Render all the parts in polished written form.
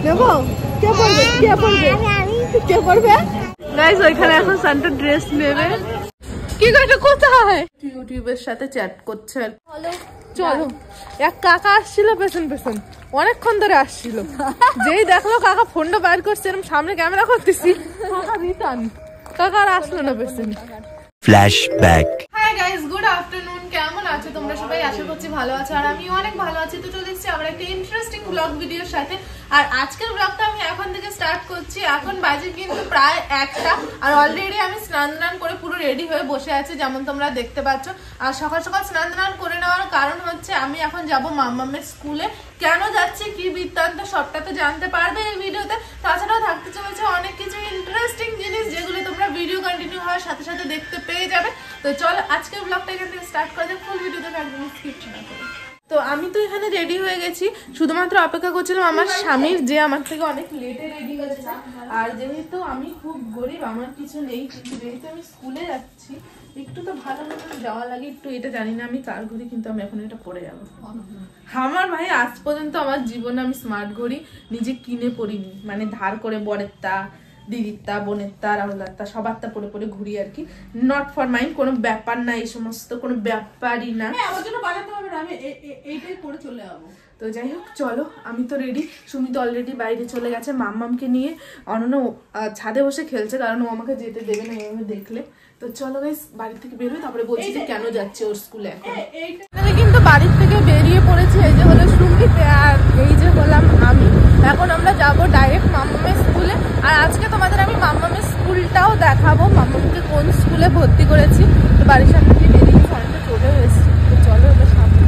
দেখো কে পড়বে কে পড়বে কে পড়বে গাইস ওইখানে এখন সান্টা ড্রেস নেবে কি করছো কোথায় ইউটিউবের সাথে চ্যাট করছে চলো এক কাকা আসছিল পেছন পেছন অনেকক্ষণ ধরে আসছিল যেই দেখলো কাকা ফোনটা বাইর করছে এরকম সামনে ক্যামেরা করতেছি কাকা রিটার্ন কাকা আর আসলো না পেছন flashback. Hi guys good afternoon কেমন আছো তোমরা সবাই আশা করছি ভালো আছো আর আমি অনেক ভালো আছি তো চলে এসেছি আবার একটা ইন্টারেস্টিং ব্লগ ভিডিওর সাথে আর আজকের ব্লগটা আমি এখন থেকে স্টার্ট করছি এখন বাজে কিন্তু প্রায় 1টা আর অলরেডি আমি স্নান করে পুরো রেডি হয়ে বসে আছি যেমন তোমরা দেখতে পাচ্ছ আর সকাল সকাল স্নান করে নেওয়ার কারণ হচ্ছে আমি এখন যাব মাম্মামের স্কুলে কেন যাচ্ছি কি বৃত্তান্ত সবটা তো জানতে পারবে এই ভিডিওতে তাছাড়াও থাকতে চলেছে অনেক কিছু ইন্টারেস্টিং জিনিস যেগুলো তোমরা ভিডিও কন্টিনিউ হওয়ার সাথে সাথে দেখতে পেয়ে যাবে তো চলো আজকের ব্লগটা এখান থেকে স্টার্ট করা যাক ফুল ভিডিওতে একদম স্কিপ না করে তো আমি তো এখানে রেডি হয়ে গেছি শুধুমাত্র অপেক্ষা করছিলাম আমার স্বামীর যে আমার থেকে অনেক লেটে রেডি হয়েছে আর যেহেতু আমি খুব গরিব আমার কিছু নেই কিন্তু যেহেতু আমি স্কুলে যাচ্ছি একটু তো ভালো মতো যাওয়া লাগে একটু এটা জানি না আমি কার ঘড়ি কিন্তু আমি এখন এটা পরে যাবো আমার ভাই আজ পর্যন্ত আমার জীবনে আমি স্মার্ট ঘড়ি নিজে কিনে পড়িনি মানে ধার করে বরের তা দিদির তা বোনের তা রাহুলার তা সবার তা পরে পরে ঘুরি আর কি নট ফর মাইন্ড কোনো ব্যাপার না এই সমস্ত কোনো ব্যাপারই না আমার জন্য বানাতে হবে না আমি এইটাই করে চলে যাবো তো যাই হোক চলো আমি তো রেডি সুমি তো অলরেডি বাইরে চলে গেছে মাম্মামকে নিয়ে অনন্য ছাদে বসে খেলছে কারণ ও আমাকে যেতে দেবে না এইভাবে দেখলে তো চলো গাইস বাড়ি থেকে বেরোই তারপরে বলছি যে কেন যাচ্ছে ওর স্কুলে এখন কিন্তু বাড়ির থেকে বেরিয়ে পড়েছি এই যে হলো সুমি আর এই যে হলাম আমি এখন আমরা যাব ডাইরেক্ট মাম্মামের স্কুলে আর আজকে তোমাদের আমি মাম্মামের স্কুলটাও দেখাবো মাম্মামকে কোন স্কুলে ভর্তি করেছি তো বাড়ির সামনে দিয়ে বেরিয়ে অনেকটা চলে এসেছি তো চলো এবার সামনে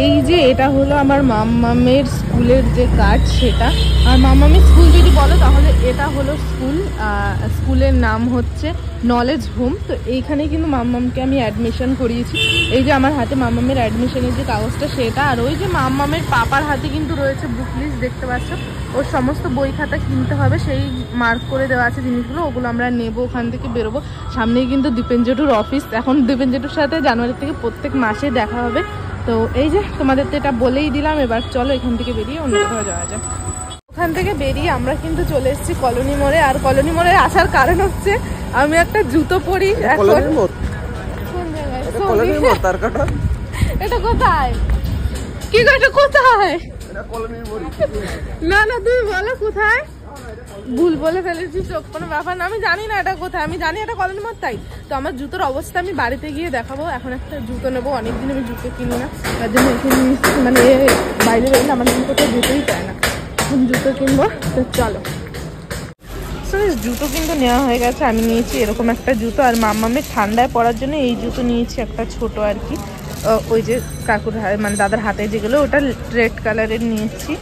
এই যে এটা হলো আমার মাম্মামের স্কুলের যে কার্ড সেটা আর মাম্মামের স্কুল যদি বলো তাহলে এটা হলো স্কুলের নাম হচ্ছে নলেজ হোম তো এইখানে কিন্তু মাম্মামকে আমি অ্যাডমিশন করিয়েছি এই যে আমার হাতে মাম্মামের অ্যাডমিশনের যে কাগজটা সেটা আর ওই যে মাম্মামের পাপার হাতে কিন্তু রয়েছে বুক লিস্ট দেখতে পাচ্ছ ওর সমস্ত বই খাতা কিনতে হবে সেই মার্ক করে দেওয়া আছে জিনিসগুলো ওগুলো আমরা নেবো ওখান থেকে বেরোবো সামনেই কিন্তু দীপেন জেঠুর অফিস এখন দীপেন জেঠুর সাথে জানুয়ারি থেকে প্রত্যেক মাসে দেখা হবে তো এই যে তোমাদের তো এটা বলেই দিলাম এবার চলো এখান থেকে বেরিয়ে অন্য কোথাও যাওয়া যায় ওখান থেকে বেরিয়ে আমরা কিন্তু চলে এসেছি কলোনি মোড়ে আর কলোনি মোড়ে আসার কারণ হচ্ছে আমি একটা জুতো পরি এখন এটা কোথায় কি এটা কোথায় না না তুমি বলো কোথায় ভুল বলে ফেলেছি চোখ কোনো ব্যাপার না আমি জানি না এটা কোথায় আমি জানি এটা কলোনি মোড় তাই তো আমার জুতোর অবস্থা আমি বাড়িতে গিয়ে দেখাবো এখন একটা জুতো নেবো অনেকদিন আমি জুতো কিনি না তার জন্য এখানে মানে বাইরে বেরোলে আমার জন্য কোথাও জুতোই পায় না এখন জুতো কিনবো তো চলো জুতো কিন্তু নেওয়া হয়ে গেছে আমি নিয়েছি এরকম একটা জুতো আর মাম্মামের ঠান্ডায় পরার জন্য এই জুতো নিয়েছি একটা ছোট আর কি ওই যে কাকুর মানে দাদার হাতে যেগুলো ওটা রেড কালারের নিয়েছি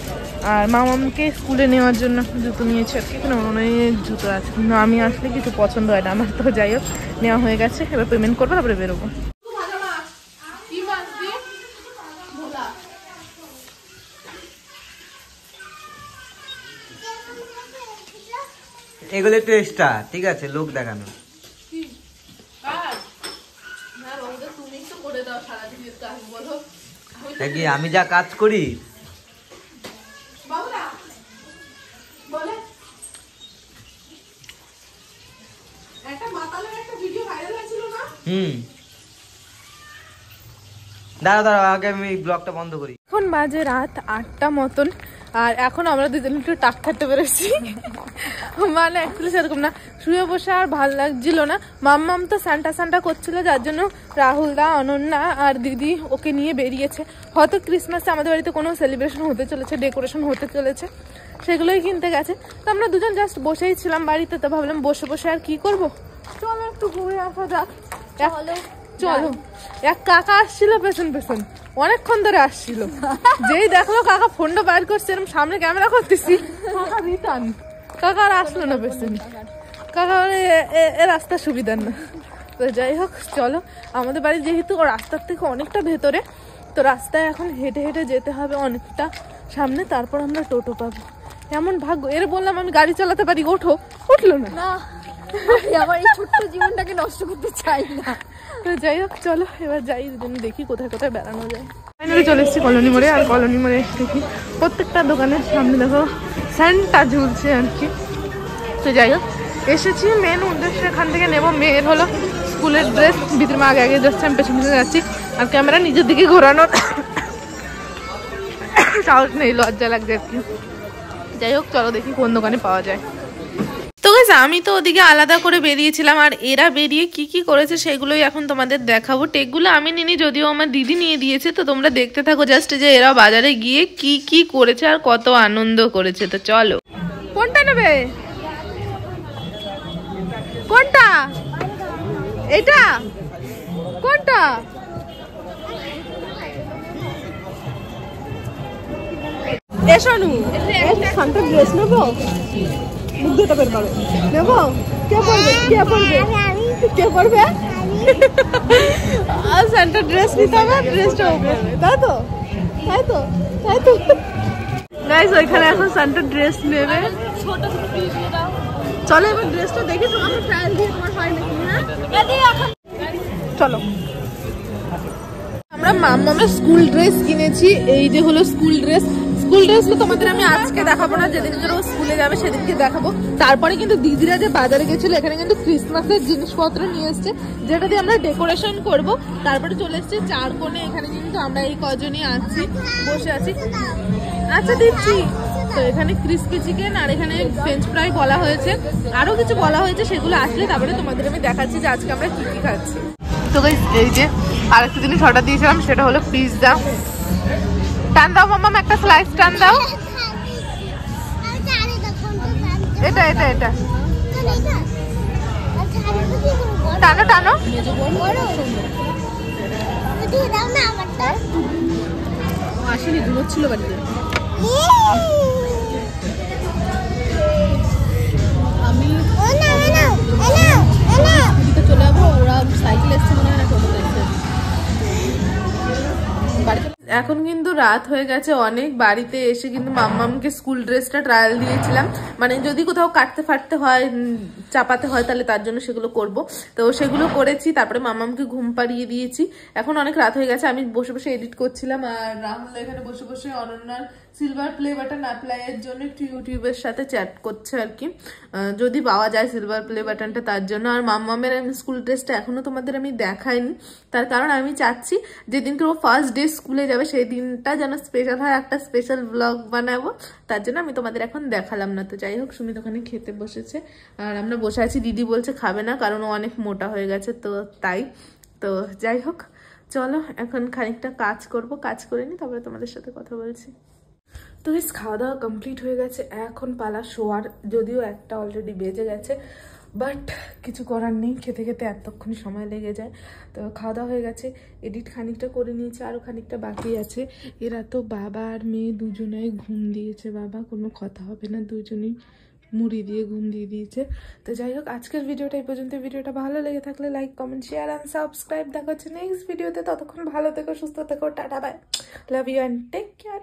আর মামামকে স্কুলে নেওয়ার জন্য জুতো নিয়েছি আর কি এখানে অনেক জুতো আছে কিন্তু আমি আসলে কিছু পছন্দ হয় না আমার তো যাই হোক নেওয়া হয়ে গেছে এবার পেমেন্ট করবো তারপরে বেরোবো এগুলো একটু এক্সট্রা ঠিক আছে লোক দেখানো কি আমি যা কাজ করি দাঁড়া আগে আমি ব্লগটা বন্ধ করি এখন বাজে রাত 8টা মতন আর এখন আমরা দুজন একটু টাক খাটতে পেরেছি মানে অ্যাকচুয়ালি সেরকম না শুয়ে বসে আর ভাল লাগছিল না মাম্মাম তো সান্টা করছিল যার জন্য রাহুল দা অনন্যা আর দিদি ওকে নিয়ে বেরিয়েছে হয়তো ক্রিসমাসে আমাদের বাড়িতে কোনো সেলিব্রেশন হতে চলেছে ডেকোরেশন হতে চলেছে সেগুলোই কিনতে গেছে তো আমরা দুজন জাস্ট বসেই ছিলাম বাড়িতে তো ভাবলাম বসে বসে আর কি করবো চলো একটু ঘুরে আসা যাক চলো এক কাকা আসছিল পেছন পেছন অনেকক্ষণ ধরে আসছিল যেই দেখলো কাকা ফোনটা বাইর করছে এরকম সামনে ক্যামেরা করতেছি কাকা রিটার্ন কাকা আর আসলো না পেছন কাকা এ রাস্তা সুবিধার না তো যাই হোক চলো আমাদের বাড়ি যেহেতু রাস্তার থেকে অনেকটা ভেতরে তো রাস্তায় এখন হেঁটে হেঁটে যেতে হবে অনেকটা সামনে তারপর আমরা টোটো পাবো এমন ভাগ্য এর বললাম আমি গাড়ি চালাতে পারি উঠলো না আমার এই ছোট্ট জীবনটাকে নষ্ট করতে চাই না তো যাই হোক চলো এবার যাই দেখি কোথায় কোথায় বেড়ানো যায় থেকে চলে এসেছি কলোনি মোড়ে। আর কলোনি মোড়ে দেখি প্রত্যেকটা দোকানের সামনে দেখো স্যান্টা ঝুলছে আর কি। তো যাই হোক এসেছি মেন উদ্দেশ্য এখান থেকে নেবো মেয়ের হলো স্কুলের ড্রেস। ভিতরে মা আগে আগে যাচ্ছে, আমি পেছন পেছনে যাচ্ছি। আর ক্যামেরা নিজের দিকে ঘোরানোর সাহস নেই, লজ্জা লাগছে আর কি। যাই হোক চলো দেখি কোন দোকানে পাওয়া যায়। তো গাইস আমি তো ওদিকে আলাদা করে বেরিয়েছিলাম, আর এরা বেরিয়ে কি কি করেছে সেগুলোই এখন তোমাদের দেখাবো। টেকগুলো আমি নিনি, যদিও আমার দিদি নিয়ে দিয়েছে। তো তোমরা দেখতে থাকো জাস্ট যে এরা বাজারে গিয়ে কি কি করেছে আর কত আনন্দ করেছে। তো চলো, কোনটা নেবে? কোনটা? এটা কোনটা? এসনু সান্টা ড্রেস নেবো, দুটো বের করো, নেবো। কে পড়বে? কে পড়বে? কে পড়বে? আর সান্টা ড্রেস নিতে হবে, ড্রেসটা ওপরে তাই তো, তাই তো, তাই তো গাইস। ওইখানে এখন সান্টা ড্রেস নেবে। চলো এবার ড্রেসটা দেখি, তোমার ট্রায়াল দিয়ে তোমার হয় নাকি। হ্যাঁ চলো। আমরা মাম্মামের স্কুল ড্রেস কিনেছি। এই যে হলো স্কুল ড্রেস। স্কুল ড্রেসটা তোমাদের আমি আজকে দেখাবো না, যেদিন ও স্কুলে যাবে সেদিনকে দেখাবো। তারপরে কিন্তু দিদিরা যে বাজারে গেছিল, এখানে কিন্তু ক্রিসমাসের জিনিসপত্র নিয়ে এসছে, যেটা দিয়ে আমরা ডেকোরেশন করব। তারপরে চলে এসছে চারকোণে। এখানে কিন্তু আমরা এই কজনই আছি, বসে আছি। আচ্ছা দিচ্ছি। তো এখানে ক্রিসপি চিকেন আর এখানে ফ্রেঞ্চ ফ্রাই বলা হয়েছে, আরো কিছু বলা হয়েছে, সেগুলো আসলে তারপরে তোমাদের আমি দেখাচ্ছি যে আজকে আমরা কি কি খাচ্ছি। তো গাইস এই যে আরেকটা জিনিস অর্ডার দিয়েছিলাম, সেটা হলো পিৎজা। টান দাও মাম্মাম, একটা স্লাইস টান দাও। এটা এটা এটা টানো টানো। আসেনি, ঘুমোচ্ছিল বাড়িতে। আমি চলে যাবো, ওরা সাইকেল এসছে মনে হয় না, টোটোতে এসছে। এখন কিন্তু রাত হয়ে গেছে অনেক। বাড়িতে এসে কিন্তু মাম্মামকে স্কুল ড্রেসটা ট্রায়াল দিয়েছিলাম, মানে যদি কোথাও কাটতে ফাটতে হয়, চাপাতে হয়, তাহলে তার জন্য সেগুলো করব। তো সেগুলো করেছি, তারপরে মাম্মামকে ঘুম পাড়িয়ে দিয়েছি। এখন অনেক রাত হয়ে গেছে, আমি বসে বসে এডিট করছিলাম, আর রাহুল এখানে বসে বসে অনন্যার সিলভার প্লে বাটন অ্যাপ্লাইয়ের জন্য একটু ইউটিউবের সাথে চ্যাট করছে আর কি, যদি পাওয়া যায় সিলভার প্লে বাটনটা তার জন্য। আর মাম্মামের স্কুল ড্রেসটা এখনো তোমাদের আমি দেখাইনি, তার কারণ আমি চাচ্ছি যেদিনকে ও ফার্স্ট ডে স্কুলে যাবে সেই দিনটা যেন স্পেশাল হয়, একটা স্পেশাল ব্লগ বানাবো, তার জন্য আমি তোমাদের এখন দেখালাম না। তো যাই হোক সুমিত ওখানে খেতে বসেছে, আর আমরা বসে আছি। দিদি বলছে খাবে না, কারণ ও অনেক মোটা হয়ে গেছে, তো তাই। তো যাই হোক চলো এখন খানিকটা কাজ করব, কাজ করে নি, তারপরে তোমাদের সাথে কথা বলছি। তো বেশ খাওয়া দাওয়া কমপ্লিট হয়ে গেছে, এখন পালা শোয়ার। যদিও একটা অলরেডি বেজে গেছে, বাট কিছু করার নেই, খেতে খেতে এতক্ষণ সময় লেগে যায়। তো খাওয়া দাওয়া হয়ে গেছে, এডিট খানিকটা করে নিয়েছে, আরও খানিকটা বাকি আছে। এরা তো বাবা আর মেয়ে দুজনেই ঘুম দিয়েছে, বাবা কোনো কথা হবে না, দুজনেই মুড়ি দিয়ে ঘুম দিয়ে দিয়েছে। তো যাই হোক আজকের ভিডিওটা এই পর্যন্ত। ভিডিওটা ভালো লেগে থাকলে like comment share and subscribe. দেখা হচ্ছে নেক্সট ভিডিওতে। ততক্ষণ ভালো থেকো, সুস্থ থেকো, tata bye, love you and take care.